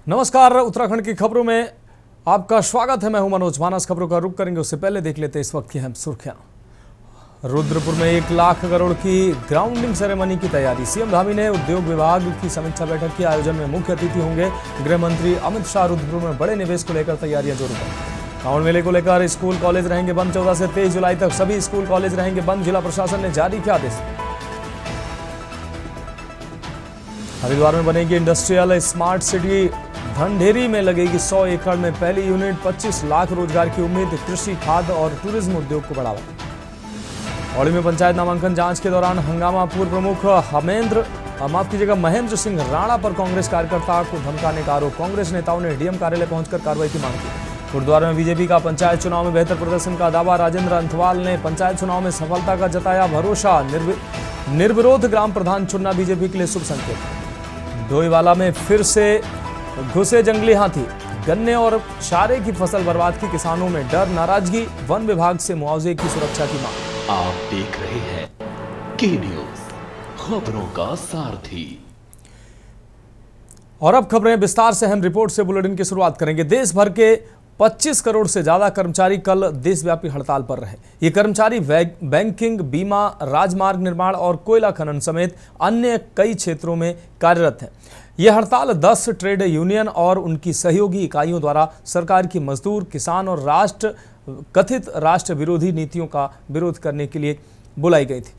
नमस्कार, उत्तराखंड की खबरों में आपका स्वागत है। मैं हूं मनोज मानस। खबरों का रुख करेंगे उससे पहले देख लेते हैं इस वक्त की अहम सुर्खियां। रुद्रपुर में 1 लाख करोड़ की ग्राउंडिंग सेरेमनी की तैयारी। सीएम धामी ने उद्योग विभाग की समीक्षा बैठक की। आयोजन में मुख्य अतिथि होंगे गृह मंत्री अमित शाह। रुद्रपुर में बड़े निवेश को लेकर तैयारियां जोरों पर। कांवड़ मेले को लेकर स्कूल कॉलेज रहेंगे बंद। 14 से 23 जुलाई तक सभी स्कूल कॉलेज रहेंगे बंद। जिला प्रशासन ने जारी किया आदेश। हरिद्वार में बनेगी इंडस्ट्रियल स्मार्ट सिटी। धनढेरी में लगेगी 100 एकड़ में पहली यूनिट। 25 लाख रोजगार की उम्मीद। कृषि, खाद्य और टूरिज्म उद्योग को बढ़ावा। पौड़ी में पंचायत नामांकन जांच के दौरान हंगामा। पूर्व प्रमुख महेंद्र सिंह राणा पर कांग्रेस कार्यकर्ता को धमकाने का आरोप। कांग्रेस नेताओं ने डीएम कार्यालय पहुंचकर कार्रवाई की मांग की। गुरुद्वारा में बीजेपी का पंचायत चुनाव में बेहतर प्रदर्शन का दावा। राजेंद्र अंथवाल ने पंचायत चुनाव में सफलता का जताया भरोसा। निर्विरोध ग्राम प्रधान चुनना बीजेपी के लिए शुभ संकेत। डोईवाला में फिर से घुसे जंगली हाथी। गन्ने और चारे की फसल बर्बाद की। किसानों में डर, नाराजगी। वन विभाग से मुआवजे की सुरक्षा की मांग। आप देख रहे हैं के न्यूज, खबरों का सारथी। और अब खबरें विस्तार से। अहम रिपोर्ट से बुलेटिन की शुरुआत करेंगे। देश भर के 25 करोड़ से ज्यादा कर्मचारी कल देशव्यापी हड़ताल पर रहे। ये कर्मचारी बैंकिंग, बीमा, राजमार्ग निर्माण और कोयला खनन समेत अन्य कई क्षेत्रों में कार्यरत हैं। यह हड़ताल 10 ट्रेड यूनियन और उनकी सहयोगी इकाइयों द्वारा सरकार की मजदूर, किसान और कथित राष्ट्र विरोधी नीतियों का विरोध करने के लिए बुलाई गई थी,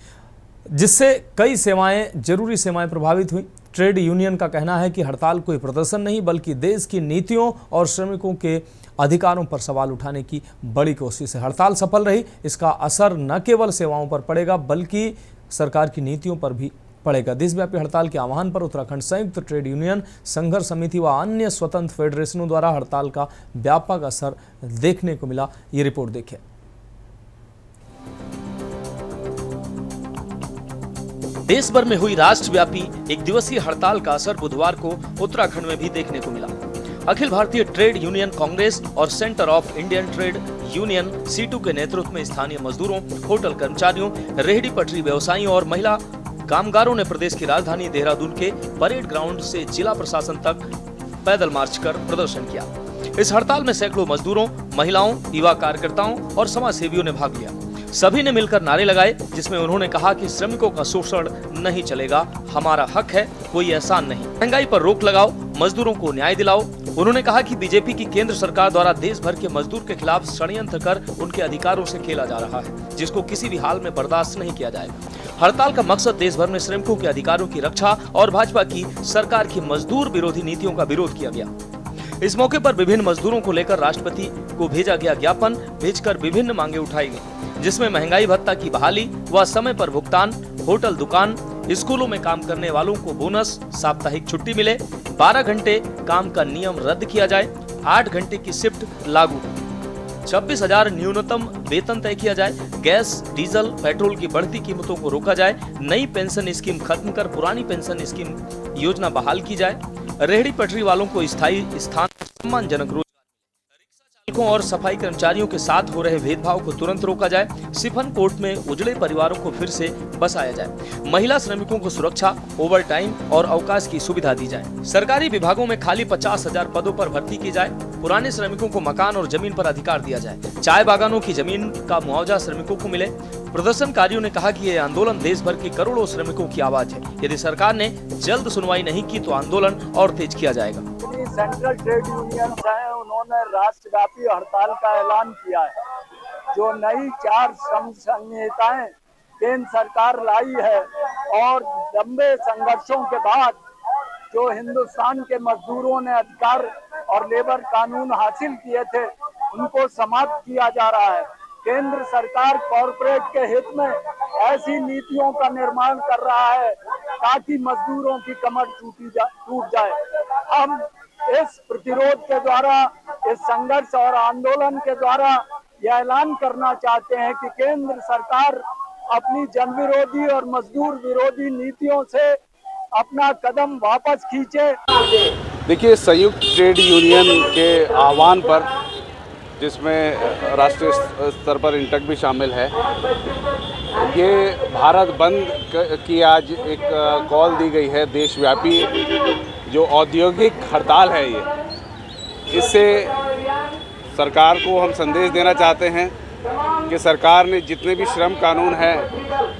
जिससे कई जरूरी सेवाएं प्रभावित हुई। ट्रेड यूनियन का कहना है कि हड़ताल कोई प्रदर्शन नहीं बल्कि देश की नीतियों और श्रमिकों के अधिकारों पर सवाल उठाने की बड़ी कोशिश है। हड़ताल सफल रही, इसका असर न केवल सेवाओं पर पड़ेगा बल्कि सरकार की नीतियों पर भी पड़ेगा। देशव्यापी हड़ताल के आह्वान पर उत्तराखंड संयुक्त ट्रेड यूनियन संघर्ष समिति व अन्य स्वतंत्र फेडरेशनों द्वारा हड़ताल का व्यापक असर देखने को मिला। ये रिपोर्ट देखें। देश भर में हुई राष्ट्रव्यापी एक दिवसीय हड़ताल का असर बुधवार को उत्तराखंड में भी देखने को मिला। Akhil Bharatiya trade union congress और centre of Indian trade union CITU के नेतृत्व में स्थानीय मजदूरों, होटल कर्मचारियों, रेहड़ी पटरी व्यवसायियों और महिला कामगारों ने प्रदेश की राजधानी देहरादून के परेड ग्राउंड से जिला प्रशासन तक पैदल मार्च कर प्रदर्शन किया। इस हड़ताल में सैकड़ों मजदूरों, महिलाओं, युवा कार्यकर्ताओं और समाज सेवियों ने भाग लिया। सभी ने मिलकर नारे लगाए, जिसमें उन्होंने कहा कि श्रमिकों का शोषण नहीं चलेगा, हमारा हक है, कोई एहसान नहीं। महंगाई पर रोक लगाओ, मजदूरों को न्याय दिलाओ। उन्होंने कहा कि बीजेपी की केंद्र सरकार द्वारा देश भर के मजदूर के खिलाफ षड्यंत्र कर उनके अधिकारों से खेला जा रहा है, जिसको किसी भी हाल में बर्दाश्त नहीं किया जाएगा। हड़ताल का मकसद देश भर में श्रमिकों के अधिकारों की रक्षा और भाजपा की सरकार की मजदूर विरोधी नीतियों का विरोध किया गया। इस मौके पर विभिन्न मजदूरों को लेकर राष्ट्रपति को भेजा गया ज्ञापन भेजकर विभिन्न मांगे उठाई गई, जिसमें महंगाई भत्ता की बहाली व समय पर भुगतान, होटल, दुकान, स्कूलों में काम करने वालों को बोनस, साप्ताहिक छुट्टी मिले, 12 घंटे काम का नियम रद्द किया जाए, 8 घंटे की शिफ्ट लागू, 26,000 न्यूनतम वेतन तय किया जाए, गैस, डीजल, पेट्रोल की बढ़ती कीमतों को रोका जाए, नई पेंशन स्कीम खत्म कर पुरानी पेंशन स्कीम योजना बहाल की जाए, रेहड़ी पटरी वालों को स्थायी स्थान, सम्मानजनक रोजगार, चालकों और सफाई कर्मचारियों के साथ हो रहे भेदभाव को तुरंत रोका जाए, सिफन कोर्ट में उजड़े परिवारों को फिर से बसाया जाए, महिला श्रमिकों को सुरक्षा, ओवर टाइम और अवकाश की सुविधा दी जाए, सरकारी विभागों में खाली 50,000 पदों पर भर्ती की जाए, पुराने श्रमिकों को मकान और जमीन पर अधिकार दिया जाए, चाय बागानों की जमीन का मुआवजा श्रमिकों को मिले। प्रदर्शनकारियों ने कहा कि यह आंदोलन देश भर के करोड़ों श्रमिकों की आवाज है। यदि सरकार ने जल्द सुनवाई नहीं की तो आंदोलन और तेज किया जाएगा। सेंट्रल ट्रेड यूनियन है, उन्होंने राष्ट्रव्यापी हड़ताल का ऐलान किया है। जो नई 4 श्रम संहिताएं केंद्र सरकार लाई है और लंबे संघर्षों के बाद जो हिंदुस्तान के मजदूरों ने अधिकार और लेबर कानून हासिल किए थे, उनको समाप्त किया जा रहा है। केंद्र सरकार कॉरपोरेट के हित में ऐसी नीतियों का निर्माण कर रहा है ताकि मजदूरों की कमर टूट जाए। हम इस प्रतिरोध के द्वारा, इस संघर्ष और आंदोलन के द्वारा यह ऐलान करना चाहते हैं कि केंद्र सरकार अपनी जन विरोधी और मजदूर विरोधी नीतियों से अपना कदम वापस खींचे। देखिए, संयुक्त ट्रेड यूनियन के आह्वान पर, जिसमें राष्ट्रीय स्तर पर इंटक भी शामिल है, ये भारत बंद की आज एक कॉल दी गई है देशव्यापी। जो औद्योगिक हड़ताल है इससे सरकार को हम संदेश देना चाहते हैं कि सरकार ने जितने भी श्रम कानून हैं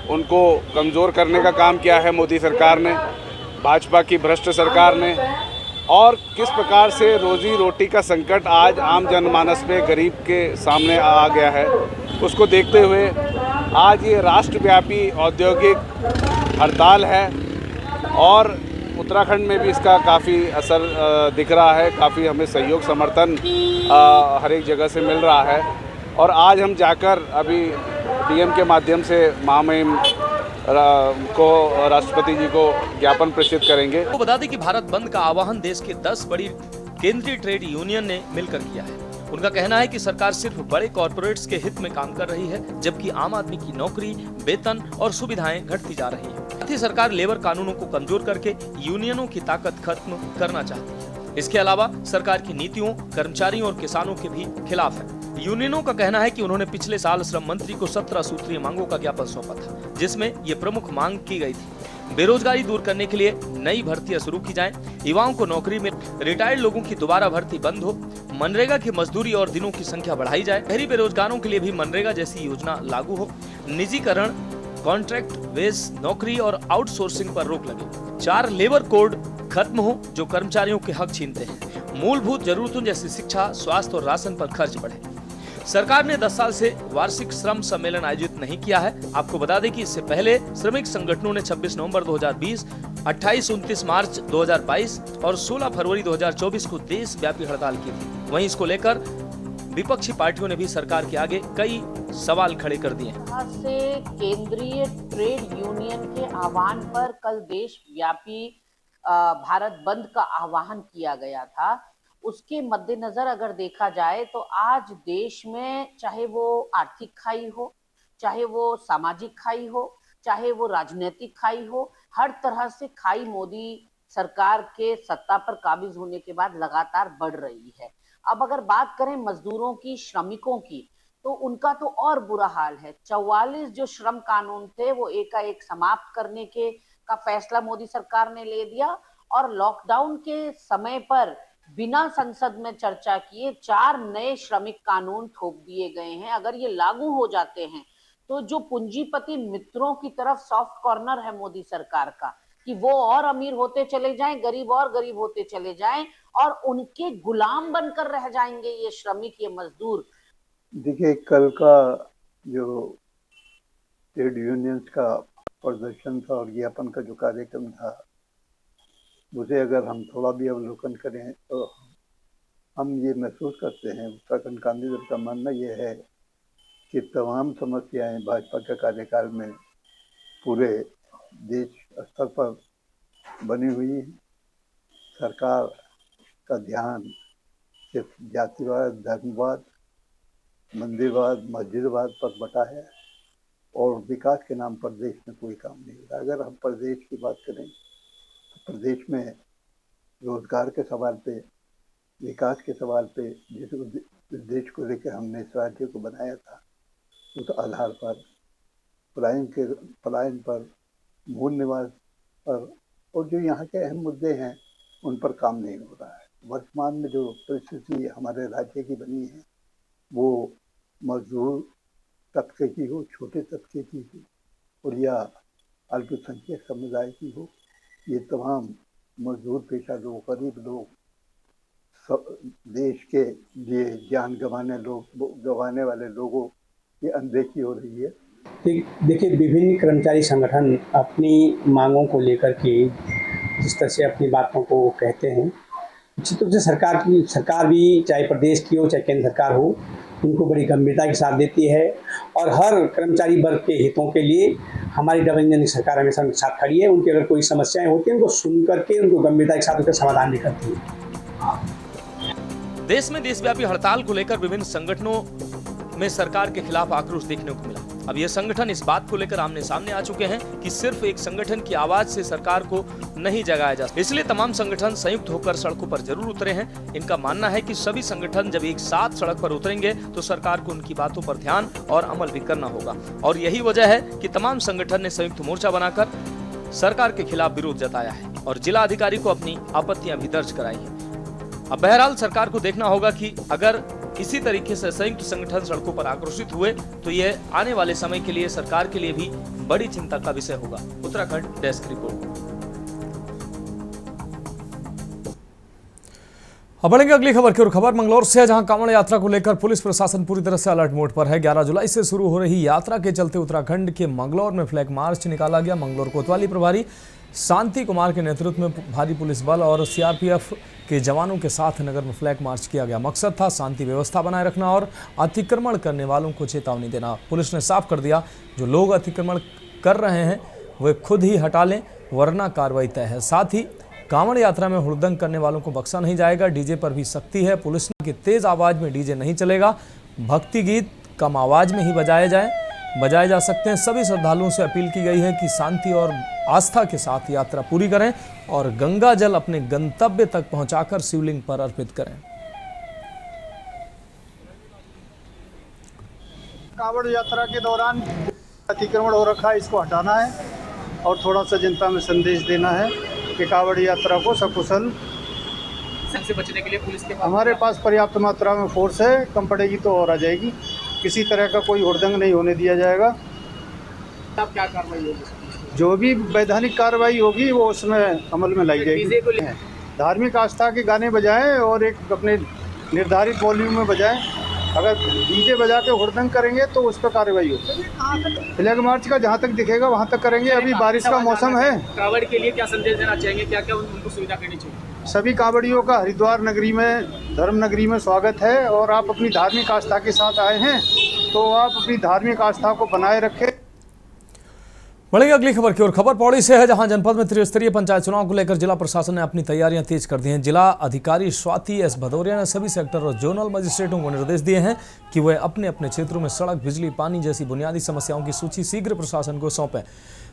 उनको कमज़ोर करने का काम किया है मोदी सरकार ने, भाजपा की भ्रष्ट सरकार ने, और किस प्रकार से रोजी रोटी का संकट आज आम जनमानस में गरीब के सामने आ गया है, उसको देखते हुए आज ये राष्ट्रव्यापी औद्योगिक हड़ताल है और उत्तराखंड में भी इसका काफ़ी असर दिख रहा है। काफ़ी हमें सहयोग समर्थन हर एक जगह से मिल रहा है और आज हम जाकर अभी डीएम के माध्यम से महामहिम को राष्ट्रपति जी को ज्ञापन प्रेषित करेंगे। तो बता दें कि भारत बंद का आह्वान देश के 10 बड़ी केंद्रीय ट्रेड यूनियन ने मिलकर किया है। उनका कहना है कि सरकार सिर्फ बड़े कॉरपोरेट्स के हित में काम कर रही है, जबकि आम आदमी की नौकरी, वेतन और सुविधाएं घटती जा रही है। साथ ही सरकार लेबर कानूनों को कमजोर करके यूनियनों की ताकत खत्म करना चाहती है। इसके अलावा सरकार की नीतियों कर्मचारियों और किसानों के भी खिलाफ है। यूनियनों का कहना है कि उन्होंने पिछले साल श्रम मंत्री को 17 सूत्रीय मांगों का ज्ञापन सौंपा था, जिसमें ये प्रमुख मांग की गई थी। बेरोजगारी दूर करने के लिए नई भर्तियां शुरू की जाएं, युवाओं को नौकरी में, रिटायर्ड लोगों की दोबारा भर्ती बंद हो, मनरेगा की मजदूरी और दिनों की संख्या बढ़ाई जाए, शहरी बेरोजगारों के लिए भी मनरेगा जैसी योजना लागू हो, निजीकरण, कॉन्ट्रैक्ट बेस नौकरी और आउटसोर्सिंग पर रोक लगे, 4 लेबर कोड खत्म हो जो कर्मचारियों के हक छीनते हैं, मूलभूत जरूरतों जैसी शिक्षा, स्वास्थ्य और राशन पर खर्च बढ़े। सरकार ने 10 साल से वार्षिक श्रम सम्मेलन आयोजित नहीं किया है। आपको बता दें कि इससे पहले श्रमिक संगठनों ने 26 नवंबर 2020, 28-29 मार्च 2022 और 16 फरवरी 2024 को देशव्यापी हड़ताल की थी। वहीं इसको लेकर विपक्षी पार्टियों ने भी सरकार के आगे कई सवाल खड़े कर दिए। से केंद्रीय ट्रेड यूनियन के आह्वान पर कल देशव्यापी भारत बंद का आह्वान किया गया था। उसके मद्देनजर अगर देखा जाए तो आज देश में चाहे वो आर्थिक खाई हो, चाहे वो सामाजिक खाई हो, चाहे वो राजनीतिक खाई हो, हर तरह से खाई मोदी सरकार के सत्ता पर काबिज होने के बाद लगातार बढ़ रही है। अब अगर बात करें मजदूरों की, श्रमिकों की, तो उनका तो और बुरा हाल है। 44 जो श्रम कानून थे वो एकाएक समाप्त करने का फैसला मोदी सरकार ने ले दिया और लॉकडाउन के समय पर बिना संसद में चर्चा किए 4 नए श्रमिक कानून थोप दिए गए हैं। अगर ये लागू हो जाते हैं तो जो पूंजीपति मित्रों की तरफ सॉफ्ट कॉर्नर है मोदी सरकार का कि वो और अमीर होते चले जाएं, गरीब और गरीब होते चले जाएं और उनके गुलाम बनकर रह जाएंगे ये श्रमिक, ये मजदूर। देखिए, कल का जो ट्रेड यूनियंस का प्रदर्शन था और ज्ञापन का जो कार्यक्रम था, उसे अगर हम थोड़ा भी अवलोकन करें तो हम ये महसूस करते हैं, उत्तराखंड क्रांति दल का मानना ये है कि तमाम समस्याएं भाजपा के कार्यकाल में पूरे देश स्तर पर बनी हुई हैं। सरकार का ध्यान सिर्फ जातिवाद, धर्मवाद, मंदिरवाद, मस्जिदवाद पर बटा है और विकास के नाम पर देश में कोई काम नहीं हो रहा। अगर हम प्रदेश की बात करें तो प्रदेश में रोजगार के सवाल पे, विकास के सवाल पे जिस उद्देश्य को लेकर हमने इस राज्य को बनाया था, उस आधार पर पलायन पर, मूल निवास पर और जो यहाँ के अहम मुद्दे हैं उन पर काम नहीं हो रहा है। वर्तमान में जो परिस्थिति हमारे राज्य की बनी है वो मजदूर तबके की हो, छोटे तबके की हो और या अल्पसंख्यक समुदाय की हो, ये तमाम मजदूर पेशा लोग, गरीब लोग, देश के लिए जान गंवाने वाले लोगों की अनदेखी हो रही है। देखिए, विभिन्न कर्मचारी संगठन अपनी मांगों को लेकर के जिस तरह से अपनी बातों को कहते हैं, निश्चित रूप से सरकार भी चाहे प्रदेश की हो चाहे केंद्र सरकार हो, उनको बड़ी गंभीरता के साथ देती है और हर कर्मचारी वर्ग के हितों के लिए हमारी डबल इंजन की सरकार हमेशा उनके साथ खड़ी है। उनकी अगर कोई समस्याएं होती हैं उनको सुन करके उनको गंभीरता के साथ उनका समाधान भी करती है। देश में देशव्यापी हड़ताल को लेकर विभिन्न संगठनों में सरकार के खिलाफ आक्रोश देखने को मिला। अब ये संगठन इस बात को लेकर आमने सामने आ चुके हैं कि सिर्फ एक संगठन की आवाज से सरकार को नहीं जगाया जा सकता। इसलिए तमाम संगठन संयुक्त होकर सड़कों पर जरूर उतरे हैं। इनका मानना है कि सभी संगठन जब एक साथ सड़क पर उतरेंगे तो सरकार को उनकी बातों पर ध्यान और अमल भी करना होगा और यही वजह है कि तमाम संगठन ने संयुक्त मोर्चा बनाकर सरकार के खिलाफ विरोध जताया है। और जिला अधिकारी को अपनी आपत्तियां भी दर्ज कराई हैं। अब बहरहाल सरकार को देखना होगा कि अगर किसी तरीके से संयुक्त संगठन सड़कों पर आक्रोशित हुए तो यह आने वाले समय के लिए सरकार के लिए भी बड़ी चिंता का विषय होगा। Uttarakhand desk report. अब बढ़ेंगे अगली खबर की ओर। खबर मंगलौर से है, जहां कांवड़ यात्रा को लेकर पुलिस प्रशासन पूरी तरह से अलर्ट मोड पर है। 11 जुलाई से शुरू हो रही यात्रा के चलते उत्तराखंड के मंगलौर में फ्लैग मार्च निकाला गया। मंगलौर कोतवाली प्रभारी शांति कुमार के नेतृत्व में भारी पुलिस बल और सीआरपीएफ के जवानों के साथ नगर में फ्लैग मार्च किया गया। मकसद था शांति व्यवस्था बनाए रखना और अतिक्रमण करने वालों को चेतावनी देना। पुलिस ने साफ कर दिया, जो लोग अतिक्रमण कर रहे हैं वे खुद ही हटा लें, वरना कार्रवाई तय है। साथ ही कांवड़ यात्रा में हुड़दंग करने वालों को बख्शा नहीं जाएगा। डीजे पर भी सख्ती है। पुलिस ने कि तेज आवाज में डीजे नहीं चलेगा, भक्ति गीत कम आवाज में ही बजाए जा सकते हैं। सभी श्रद्धालुओं से अपील की गई है कि शांति और आस्था के साथ यात्रा पूरी करें और गंगा जल अपने गंतव्य तक पहुंचाकर शिवलिंग पर अर्पित करें। कांवड़ यात्रा के दौरान अतिक्रमण हो रखा है, इसको हटाना है और थोड़ा सा जनता में संदेश देना है कि कांवड़ यात्रा को सकुशल से बचने के लिए पुलिस के हमारे पास पर्याप्त मात्रा में फोर्स है। कम पड़ेगी तो और आ जाएगी। किसी तरह का कोई हुड़दंग नहीं होने दिया जाएगा। अब क्या कार्रवाई होगी? जो भी वैधानिक कार्रवाई होगी वो उसमें अमल में लाई जाएगी। धार्मिक आस्था के गाने बजाएं और एक अपने निर्धारित वॉल्यूम में बजाएं। अगर डीजे बजा के हुड़दंग करेंगे तो उस पर कार्रवाई होगी। फ्लैग मार्च का जहाँ तक दिखेगा वहाँ तक करेंगे। अभी बारिश का मौसम है। कांवड़ के लिए क्या संदेश देना चाहेंगे? क्या क्या उनको सुविधा करनी चाहिए? सभी कांवड़ियों का हरिद्वार नगरी में, धर्म नगरी में स्वागत है और आप अपनी धार्मिक आस्था के साथ आए हैं तो आप अपनी धार्मिक आस्था को बनाए रखें। बढ़ेंगे अगली खबर की ओर। खबर पौड़ी से है, जहां जनपद में त्रिस्तरीय पंचायत चुनाव को लेकर जिला प्रशासन ने अपनी तैयारियां तेज कर दी हैं। जिला अधिकारी स्वाति एस भदौरिया ने सभी सेक्टर और जोनल मजिस्ट्रेटों को निर्देश दिए हैं कि वे अपने अपने क्षेत्रों में सड़क, बिजली, पानी जैसी बुनियादी समस्याओं की सूची शीघ्र प्रशासन को सौंपें।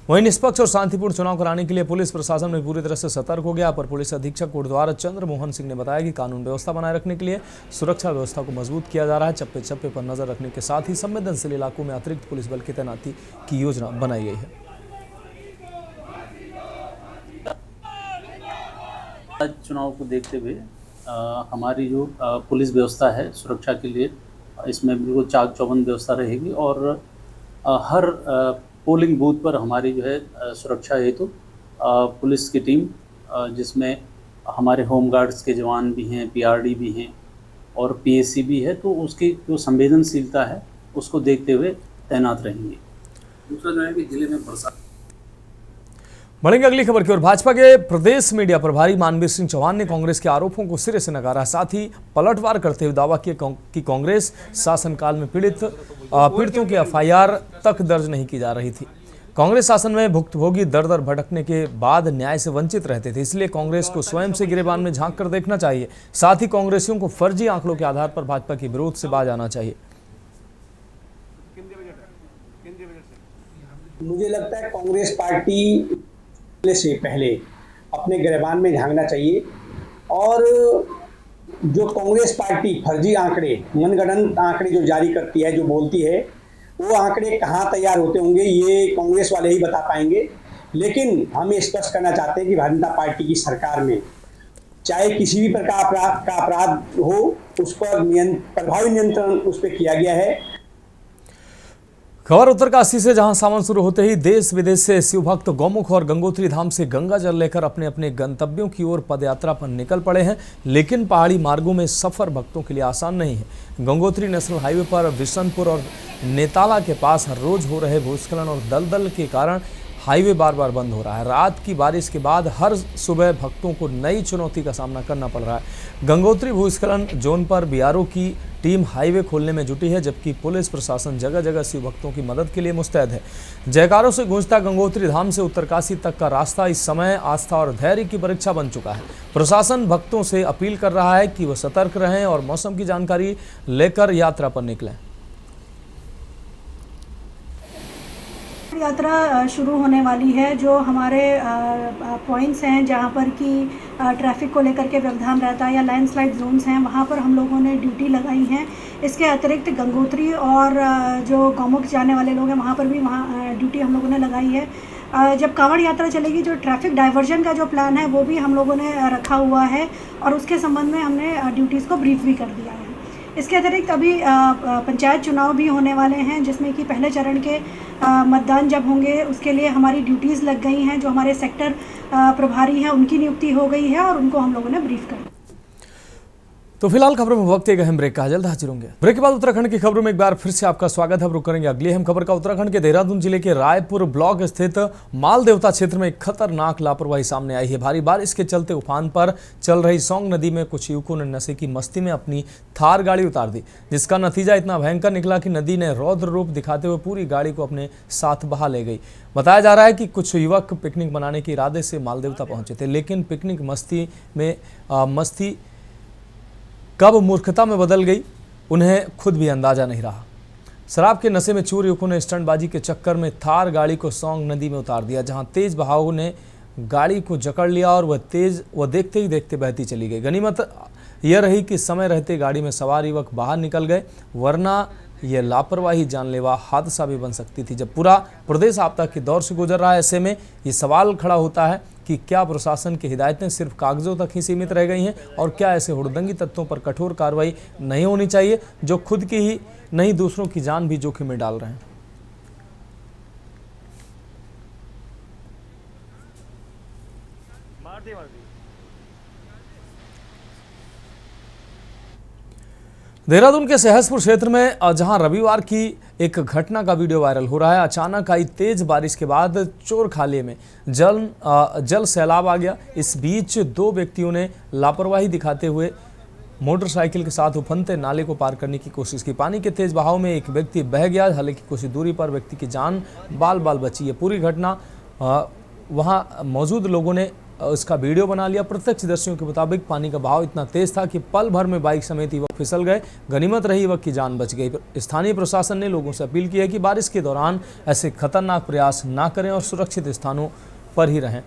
वहीं निष्पक्ष और शांतिपूर्ण चुनाव कराने के लिए पुलिस प्रशासन में पूरी तरह से सतर्क हो गया। अपर पुलिस अधीक्षक कोटद्वार चंद्र मोहन सिंह ने बताया कि कानून व्यवस्था बनाए रखने के लिए सुरक्षा व्यवस्था को मजबूत किया जा रहा है। चप्पे चप्पे पर नजर रखने के साथ ही संवेदनशील इलाकों में अतिरिक्त पुलिस बल की तैनाती की योजना बनाई गई है। चुनाव को देखते हुए हमारी जो पुलिस व्यवस्था है सुरक्षा के लिए, इसमें बिल्कुल चाक चौबंद व्यवस्था रहेगी और हर पोलिंग बूथ पर हमारी जो है सुरक्षा हेतु पुलिस की टीम, जिसमें हमारे होम गार्ड्स के जवान भी हैं, पीआरडी भी हैं और पीएससी भी है, तो उसकी जो संवेदनशीलता है उसको देखते हुए तैनात रहेंगे। दूसरा जो है कि जिले में बरसात। बढ़ेंगे अगली खबर की ओर। भाजपा के प्रदेश मीडिया प्रभारी मानवीर सिंह चौहान ने कांग्रेस के आरोपों को सिरे से नकारा। साथ ही पलटवार करते हुए दावा किया कि कांग्रेस शासनकाल में पीड़ितों की एफआईआर तक दर्ज नहीं की जा रही थी। कांग्रेस शासन में भुक्तभोगी दर दर भटकने के बाद न्याय से वंचित रहते थे, इसलिए कांग्रेस को स्वयं से गिरेबान में झांक कर देखना चाहिए। साथ ही कांग्रेसियों को फर्जी आंकड़ों के आधार पर भाजपा के विरोध से बाज आना चाहिए। मुझे लगता है कांग्रेस पार्टी से पहले अपने गिरेबान में झांकना चाहिए और जो कांग्रेस पार्टी फर्जी आंकड़े, मनगढ़ंत आंकड़े जो जारी करती है, जो बोलती है, वो आंकड़े कहाँ तैयार होते होंगे ये कांग्रेस वाले ही बता पाएंगे। लेकिन हम ये स्पष्ट करना चाहते हैं कि भारतीय जनता पार्टी की सरकार में चाहे किसी भी प्रकार का अपराध हो, उस पर प्रभावी नियंत्रण उस पर किया गया है। खबर उत्तरकाशी से, जहां सावन शुरू होते ही देश विदेश से शिव भक्त गौमुख और गंगोत्री धाम से गंगा जल लेकर अपने अपने गंतव्यों की ओर पदयात्रा पर निकल पड़े हैं। लेकिन पहाड़ी मार्गों में सफर भक्तों के लिए आसान नहीं है। गंगोत्री नेशनल हाईवे पर बिशनपुर और नेताला के पास हर रोज हो रहे भूस्खलन और दलदल के कारण हाईवे बार बार बंद हो रहा है। रात की बारिश के बाद हर सुबह भक्तों को नई चुनौती का सामना करना पड़ रहा है। गंगोत्री भूस्खलन जोन पर बीआरओ की टीम हाईवे खोलने में जुटी है, जबकि पुलिस प्रशासन जगह जगह शिव भक्तों की मदद के लिए मुस्तैद है। जयकारों से गूंजता गंगोत्री धाम से उत्तरकाशी तक का रास्ता इस समय आस्था और धैर्य की परीक्षा बन चुका है। प्रशासन भक्तों से अपील कर रहा है कि वह सतर्क रहें और मौसम की जानकारी लेकर यात्रा पर निकलें। यात्रा शुरू होने वाली है। जो हमारे पॉइंट्स हैं जहाँ पर कि ट्रैफिक को लेकर के व्यवधान रहता है या लैंडस्लाइड जोन्स हैं, वहाँ पर हम लोगों ने ड्यूटी लगाई है। इसके अतिरिक्त गंगोत्री और जो गौमुख जाने वाले लोग हैं वहाँ पर भी ड्यूटी हम लोगों ने लगाई है। जब कांवड़ यात्रा चलेगी जो ट्रैफिक डाइवर्जन का जो प्लान है वो भी हम लोगों ने रखा हुआ है और उसके संबंध में हमने ड्यूटीज़ को ब्रीफ भी कर दिया है। इसके अतिरिक्त अभी पंचायत चुनाव भी होने वाले हैं जिसमें कि पहले चरण के मतदान जब होंगे उसके लिए हमारी ड्यूटीज़ लग गई हैं। जो हमारे सेक्टर प्रभारी हैं उनकी नियुक्ति हो गई है और उनको हम लोगों ने ब्रीफ कर दिया। तो फिलहाल खबरों में वक्त एक अहम ब्रेक का, जल्द हाजिर होंगे। ब्रेक के बाद उत्तराखंड की खबरों में एक बार फिर से आपका स्वागत है। रुक करेंगे अगली अहम खबर का। उत्तराखंड के देहरादून जिले के रायपुर ब्लॉक स्थित माल देवता क्षेत्र में एक खतरनाक लापरवाही सामने आई है। भारी बारिश के चलते उफान पर चल रही सौंग नदी में कुछ युवकों ने नशे की मस्ती में अपनी थार गाड़ी उतार दी, जिसका नतीजा इतना भयंकर निकला कि नदी ने रौद्र रूप दिखाते हुए पूरी गाड़ी को अपने साथ बहा ले गई। बताया जा रहा है कि कुछ युवक पिकनिक मनाने के इरादे से माल देवता पहुंचे थे, लेकिन पिकनिक मस्ती कब मूर्खता में बदल गई उन्हें खुद भी अंदाजा नहीं रहा। शराब के नशे में चूर युवकों ने स्टंटबाजी के चक्कर में थार गाड़ी को सौंग नदी में उतार दिया, जहां तेज बहाव ने गाड़ी को जकड़ लिया और वह देखते ही देखते बहती चली गई। गनीमत यह रही कि समय रहते गाड़ी में सवार युवक बाहर निकल गए, वरना यह लापरवाही जानलेवा हादसा भी बन सकती थी। जब पूरा प्रदेश आपदा के दौर से गुजर रहा है, ऐसे में ये सवाल खड़ा होता है कि क्या प्रशासन की हिदायतें सिर्फ कागजों तक ही सीमित रह गई हैं और क्या ऐसे हुड़दंगी तत्वों पर कठोर कार्रवाई नहीं होनी चाहिए जो खुद की ही नहीं दूसरों की जान भी जोखिम में डाल रहे हैं। देहरादून के सहसपुर क्षेत्र में जहां रविवार की एक घटना का वीडियो वायरल हो रहा है। अचानक आई तेज बारिश के बाद चोर खाले में जल सैलाब आ गया। इस बीच दो व्यक्तियों ने लापरवाही दिखाते हुए मोटरसाइकिल के साथ उफनते नाले को पार करने की कोशिश की। पानी के तेज बहाव में एक व्यक्ति बह गया, हालांकि कुछ दूरी पर व्यक्ति की जान बाल बाल बची है। पूरी घटना वहां मौजूद लोगों ने इसका वीडियो बना लिया। प्रत्यक्षदर्शियों के मुताबिक पानी का बहाव इतना तेज था कि पल भर में बाइक समेत युवक फिसल गए। गनीमत रही युवक की जान बच गई। स्थानीय प्रशासन ने लोगों से अपील की है कि बारिश के दौरान ऐसे खतरनाक प्रयास ना करें और सुरक्षित स्थानों पर ही रहें।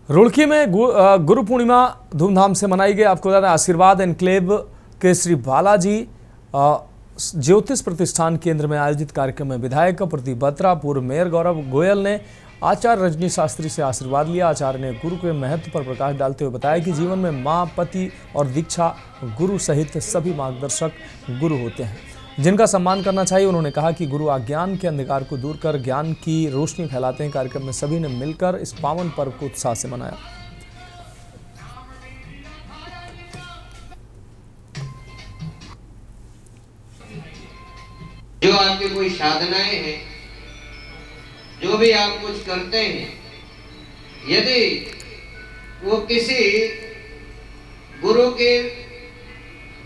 रुड़की में गुरु पूर्णिमा धूमधाम से मनाई गई। आपको बता दें आशीर्वाद एनक्लेव के श्री बालाजी ज्योतिष प्रतिष्ठान केंद्र में आयोजित कार्यक्रम में विधायक प्रदीप बत्रा, पूर्व मेयर गौरव गोयल ने आचार्य रजनी शास्त्री से आशीर्वाद लिया। आचार्य ने गुरु के महत्व पर प्रकाश डालते हुए बताया कि जीवन में माँ, पति और दीक्षा गुरु सहित सभी मार्गदर्शक गुरु होते हैं, जिनका सम्मान करना चाहिए। उन्होंने कहा कि गुरु अज्ञान के अंधकार को दूर कर ज्ञान की रोशनी फैलाते हैं। कार्यक्रम में सभी ने मिलकर इस पावन पर्व को उत्साह से मनाया। जो आपकी कोई साधनाएं हैं, जो भी आप कुछ करते हैं, यदि वो किसी गुरु के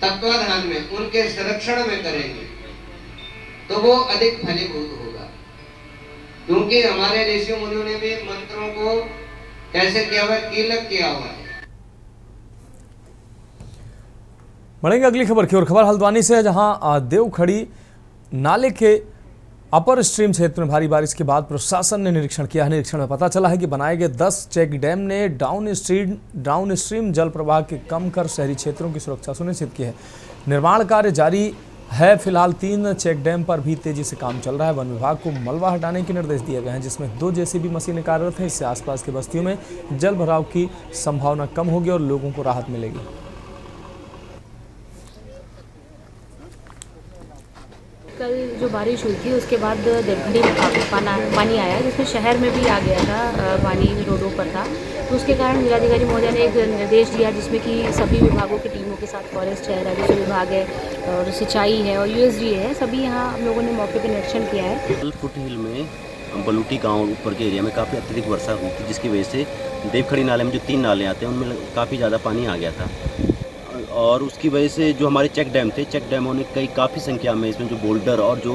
तत्वाधान में, उनके संरक्षण में करेंगे तो वो अधिक फलीभूत होगा। क्योंकि हमारे ऋषि मुनियों ने भी मंत्रों को कैसे किया हुआ, कीलक किया हुआ है। बढ़ेंगे अगली खबर की ओर। खबर हल्द्वानी से है, जहां देवखड़ी नाले के अपर स्ट्रीम क्षेत्र में भारी बारिश के बाद प्रशासन ने निरीक्षण किया है। निरीक्षण में पता चला है कि बनाए गए 10 चेक डैम ने डाउन स्ट्रीम जल प्रवाह के कम कर शहरी क्षेत्रों की सुरक्षा सुनिश्चित की है। निर्माण कार्य जारी है। फिलहाल 3 चेक डैम पर भी तेजी से काम चल रहा है। वन विभाग को मलबा हटाने के निर्देश दिए गए हैं, जिसमें 2 जेसीबी मशीनें कार्यरत हैं। इससे आसपास की बस्तियों में जल भराव की संभावना कम होगी और लोगों को राहत मिलेगी। कल जो बारिश हुई थी उसके बाद देवखड़ी में काफ़ी पानी आया, जिसमें शहर में भी आ गया था, पानी रोडों पर था। तो उसके कारण जिलाधिकारी महोदय ने एक निर्देश दिया, जिसमें कि सभी विभागों की टीमों के साथ फॉरेस्ट है, राजस्व विभाग है और सिंचाई है और यूएसडी है, सभी यहाँ हम लोगों ने मौके पर निरीक्षण किया है। फुट हिल में बलूटी गाँव ऊपर के एरिया में काफ़ी अत्यधिक वर्षा हुई थी, जिसकी वजह से देवखड़ी नाले में जो 3 नाले आते हैं उनमें काफ़ी ज़्यादा पानी आ गया था। और उसकी वजह से जो हमारे चेक डैम थे, चेक डैमों ने काफ़ी संख्या में इसमें जो बोल्डर और जो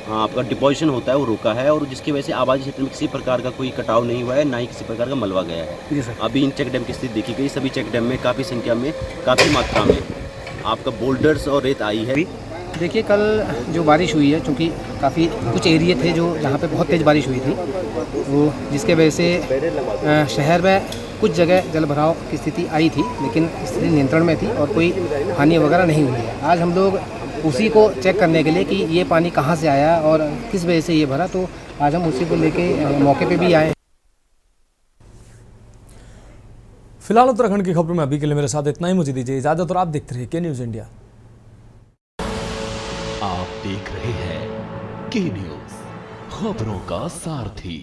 आपका डिपोजिशन होता है वो रोका है, और जिसकी वजह से आबादी क्षेत्र में किसी प्रकार का कोई कटाव नहीं हुआ है, ना ही किसी प्रकार का मलबा गया है। अभी इन चेक डैम की स्थिति देखी गई, सभी चेक डैम में काफ़ी संख्या में, काफ़ी मात्रा में आपका बोल्डर्स और रेत आई है। देखिए कल जो बारिश हुई है, चूँकि काफ़ी कुछ एरिए थे जो जहाँ पे बहुत तेज़ बारिश हुई थी, वो जिसके वजह से शहर में कुछ जगह जल भराव की स्थिति आई थी, लेकिन स्थिति नियंत्रण में थी और कोई हानि वगैरह नहीं हुई है। आज हम लोग उसी को चेक करने के लिए कि ये पानी कहाँ से आया और किस वजह से ये भरा, तो आज हम उसी को लेके मौके पे भी आए। फिलहाल उत्तराखंड की खबरों में अभी के लिए मेरे साथ इतना ही। मुझे दीजिए इजाजत और आप देखते रहिए के न्यूज़ इंडिया। आप देख रहे हैं के न्यूज़, खबरों का सारथी।